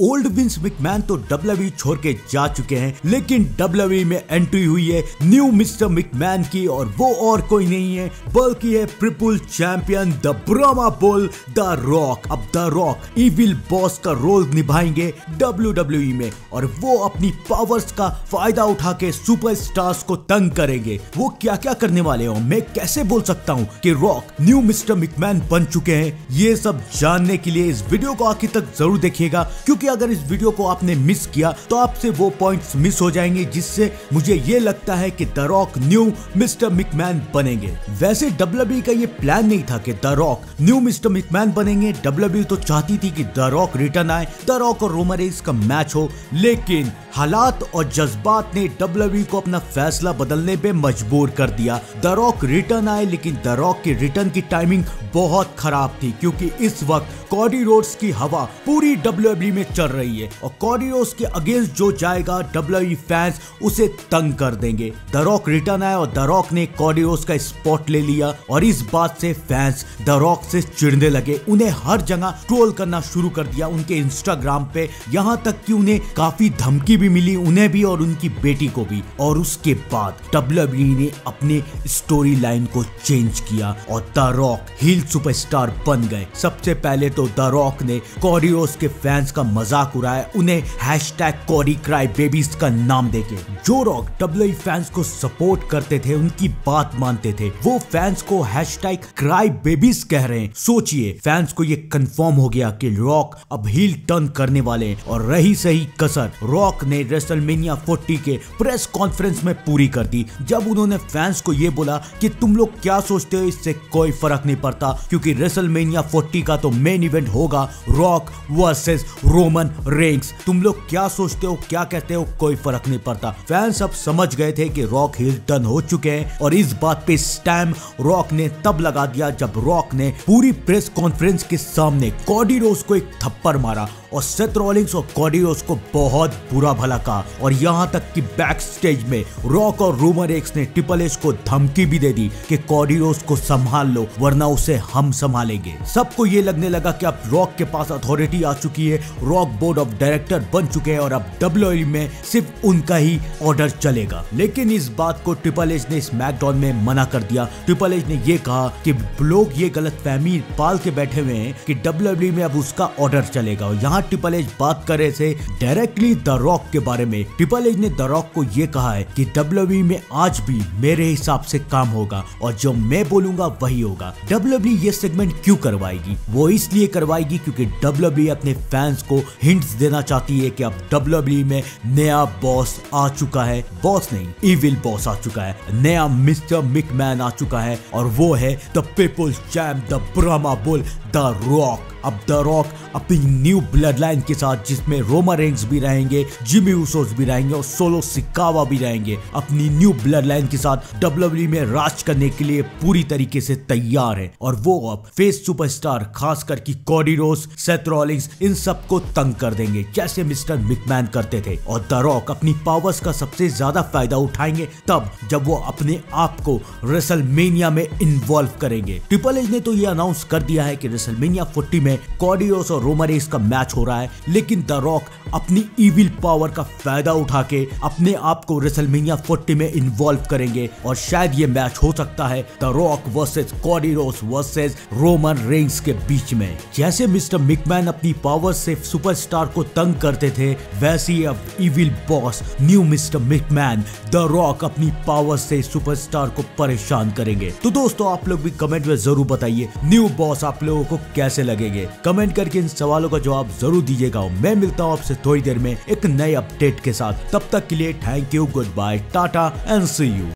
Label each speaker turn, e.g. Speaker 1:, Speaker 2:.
Speaker 1: Old Vince McMahon तो WWE छोड़ के जा चुके हैं, लेकिन WWE में एंट्री हुई है न्यू मिस्टर मैकमैन की, और वो और कोई नहीं है बल्कि है triple champion the Brahma Bull the Rock. अब द रॉक इविल बॉस का रोल निभाएंगे WWE में, और वो अपनी पावर्स का फायदा उठा के सुपरस्टार्स को तंग करेंगे। वो क्या क्या करने वाले हो, मैं कैसे बोल सकता हूँ कि रॉक न्यू मिस्टर मैकमैन बन चुके हैं। ये सब जानने के लिए इस वीडियो को आखिर तक जरूर देखिएगा, क्योंकि अगर इस वीडियो को आपने मिस किया तो आपसे वो पॉइंट्स मिस हो जाएंगे जिससे मुझे ये लगता है कि the rock new mister McMahon बनेंगे। वैसे WWE का ये प्लान नहीं था कि the rock new mister McMahon बनेंगे। WWE तो चाहती थी कि द रॉक रिटर्न आए, द रॉक और रोमन रेंस का मैच हो, लेकिन हालात और जज्बात ने WWE को अपना फैसला बदलने पे मजबूर कर दिया। द रॉक रिटर्न आए, लेकिन द रॉक की रिटर्न की टाइमिंग बहुत खराब थी, क्योंकि इस वक्त कॉडी रोड्स की हवा पूरी WWE में चल रही है, और कॉडी रोड्स के अगेंस्ट जो जाएगा WWE फैंस उसे तंग कर देंगे। द रॉक रिटर्न आया और द रॉक ने कॉडी रोड्स का स्पॉट ले लिया, और इस बात से फैंस द रॉक से चिढ़ने लगे। उन्हें हर जगह ट्रोल करना शुरू कर दिया, उनके इंस्टाग्राम पे, यहाँ तक कि उन्हें काफी धमकी भी मिली, उन्हें भी और उनकी बेटी को भी। और उसके बाद WWE ने अपने स्टोरी लाइन को चेंज किया और द रॉक हील सुपरस्टार बन गए। सबसे पहले तो द रॉक ने कॉडी रोड्स के फैंस का मजाक उड़ाया, उन्हें #कॉडी क्राई बेबीज का नाम देके। जो रॉक WWE फैंस को सपोर्ट करते थे, उनकी बात मानते थे, वो फैंस को #क्राई बेबीज कह रहे हैं। सोचिए, फैंस को ये कंफर्म हो गया कि रॉक अब हील टर्न करने वाले हैं। और रही सही कसर रॉक ने रेसलमेनिया 40 के प्रेस कॉन्फ्रेंस में पूरी कर दी, जब उन्होंने फैंस को ये बोला कि तुम लोग क्या सोचते हो, इससे कोई फर्क नहीं पड़ता, क्योंकि रेसलमेनिया 40 का तो मेन इवेंट होगा रॉक वर्सेस रोमन रेंस। तुम लोग क्या सोचते हो, क्या कहते हो, कोई फर्क नहीं पड़ता। फैंस अब समझ गए थे कि रॉक हील टर्न हो चुके हैं, और इस बात पे स्टैम्प रॉक ने तब लगा दिया जब रॉक ने पूरी प्रेस कॉन्फ्रेंस के सामने कॉडी रोड्स को एक थप्पड़ मारा, और सेथ रॉलिंस और कॉडी रोड्स को बहुत बुरा भला कहा। और यहाँ तक कि बैक स्टेज में रॉक और रोमन रेंस ने ट्रिपल एच को धमकी भी दे दी कि कॉडी रोड्स को संभाल लो, वरना उसे हम संभालेंगे। सबको ये लगने लगा कि अब रॉक के पास अथॉरिटी आ चुकी है, रॉक बोर्ड ऑफ डायरेक्टर बन चुके हैं, और अब WWE में सिर्फ उनका ही ऑर्डर चलेगा। लेकिन इस बात को ट्रिपल एच ने स्मैकडाउन में मना कर दिया। ट्रिपल एच ने ये कहा कि लोग ये गलतफहमी पाल के बैठे हुए हैं कि WWE में अब उसका ऑर्डर चलेगा। और यहाँ ट्रिपल एच बात कर रहे थे डायरेक्टली द रॉक के बारे में। ट्रिपल एच ने द रॉक को ये कहा है कि WWE में आज भी मेरे हिसाब से काम होगा, और जो मैं बोलूंगा वही होगा। WWE ये सेगमेंट क्यों करवाएगी? वो इसलिए करवाएगी क्योंकि WWE अपने फैंस को हिंट्स देना चाहती है कि अब WWE में नया बॉस आ चुका है। बॉस नहीं, इविल बॉस आ चुका है, नया मिस्टर मैकमैन आ चुका है, और वो है the people's champ the Brahma Bull the Rock. अब द रॉक अपनी न्यू ब्लड लाइन के साथ, जिसमें रोमन रेंस भी रहेंगे, जिमी ऊसोस भी रहेंगे, और सोलो सिकावा भी रहेंगे, अपनी न्यू ब्लड लाइन के साथ WWE में राज करने के लिए पूरी तरीके से तैयार है। और वो अब फेस सुपरस्टार खासकर की कॉडी रोड्स, सेथ रॉलिंस, इन सबको तंग कर देंगे, जैसे मिस्टर मैकमैन करते थे। और द रॉक अपनी पावर्स का सबसे ज्यादा फायदा उठाएंगे तब जब वो अपने आप को रेसलमेनिया में इन्वॉल्व करेंगे। ट्रिपल एच ने तो ये अनाउंस कर दिया है कि रेसलमेनिया 40 में कॉडी रोड्स और रोमन रेंस का मैच हो रहा है, लेकिन द रॉक अपनी इविल पावर का फायदा उठा के अपने आप को रेसलमेनिया 40 में इन्वॉल्व करेंगे, और शायद ये मैच हो सकता है the rock versus Cardi roads versus Roman Reigns के बीच में। जैसे मिस्टर मैकमैन अपनी पावर से सुपरस्टार को तंग करते थे, वैसे ही अब evil boss new mister McMahon the Rock अपनी पावर से सुपरस्टार को परेशान करेंगे। तो दोस्तों, आप लोग भी कमेंट में जरूर बताइए न्यू बॉस आप लोगों को कैसे लगेंगे। कमेंट करके इन सवालों का जवाब जरूर दीजिएगा। मैं मिलता हूं आपसे थोड़ी देर में एक नए अपडेट के साथ। तब तक के लिए thank you, goodbye, tata and see you.